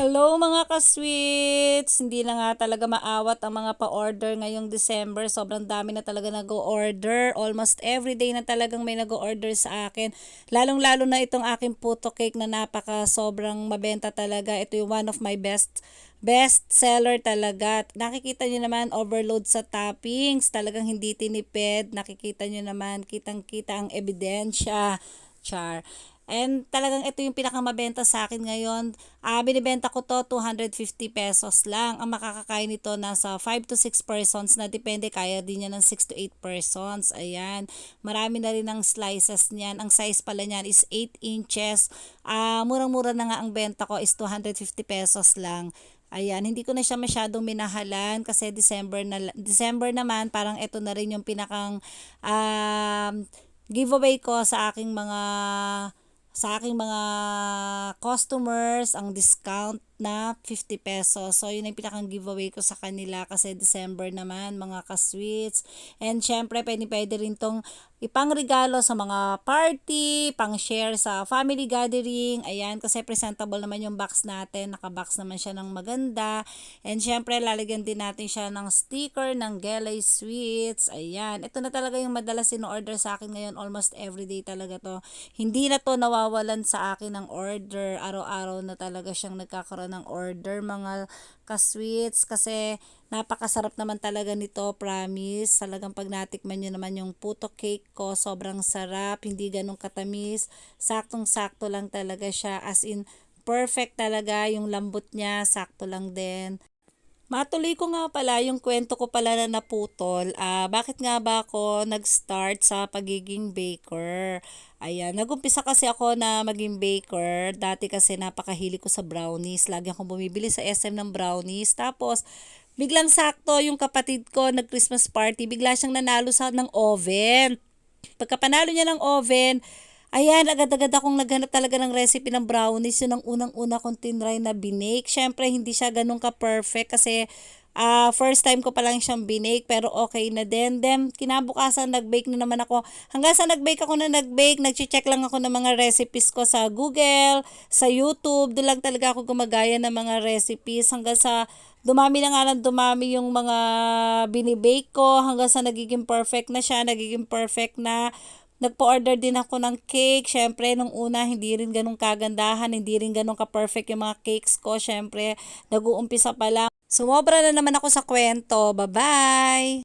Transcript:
Hello mga ka-sweets! Hindi na nga talaga maawat ang mga pa-order ngayong December. Sobrang dami na talaga nag-o-order. Almost everyday na talagang may nag-o-order sa akin. Lalong-lalo na itong aking puto cake na napaka sobrang mabenta talaga. Ito yung one of my best seller talaga. Nakikita nyo naman overload sa toppings. Talagang hindi tinipid. Nakikita nyo naman kitang-kita ang ebidensya. Char. And talagang ito yung pinakamabenta sa akin ngayon. Binibenta ko to 250 pesos lang. Ang makakakain nito nasa 5 to 6 persons na depende. Kaya din niya ng 6 to 8 persons. Ayan. Marami na rin ang slices niyan. Ang size pala niyan is 8 inches. Murang-mura na nga ang benta ko is 250 pesos lang. Ayan, hindi ko na siya masyadong minahalan kasi December naman, parang ito na rin yung pinakang giveaway ko sa aking mga customers, ang discount na 50 pesos. So, yun ang pinakang giveaway ko sa kanila kasi December naman, mga ka-sweets. And syempre, pwede rin tong ipangregalo sa mga party, pang-share sa family gathering. Ayan, kasi presentable naman yung box natin. Naka-box naman siya ng maganda. And syempre, lalagyan din natin siya ng sticker ng Gelay Sweets. Ayan, ito na talaga yung madalas in-order sa akin ngayon. Almost everyday talaga to. Hindi na to nawawalan sa akin ng order. Araw-araw na talaga siyang nagkakaroon ng order, mga ka-sweets, kasi napakasarap naman talaga nito, promise. Talagang pag natikman nyo naman yung puto cake ko, sobrang sarap, hindi ganun katamis, saktong-sakto lang talaga siya, as in perfect talaga yung lambot niya, sakto lang din. Matuloy ko nga pala yung kwento ko pala na naputol. Bakit nga ba ako nag-start sa pagiging baker? Ayan, nag-umpisa kasi ako na maging baker. Dati kasi napakahili ko sa brownies. Lagi akong bumibili sa SM ng brownies. Tapos, biglang sakto yung kapatid ko nag-Christmas party. Bigla siyang nanalo ng oven. Pagka panalo niya ng oven, ayan, agad-agad akong naghanap talaga ng recipe ng brownies. Yun ang unang-una kong tinry na binake. Siyempre, hindi siya ganun ka-perfect kasi first time ko pa lang siyang binake, pero okay na din. Then, kinabukasan, nag-bake na naman ako. Hanggang sa nag-bake, nag-check lang ako ng mga recipes ko sa Google, sa YouTube. Doon lang talaga ako gumagaya ng mga recipes. Hanggang sa dumami na nga lang dumami yung mga binibake ko. Hanggang sa nagiging perfect na siya, nagiging perfect na. Nagpo-order din ako ng cake. Syempre, nung una, hindi rin ganun kagandahan, hindi rin ganun ka-perfect yung mga cakes ko. Syempre, nag-uumpisa pa lang. Sumobra na naman ako sa kwento. Bye-bye!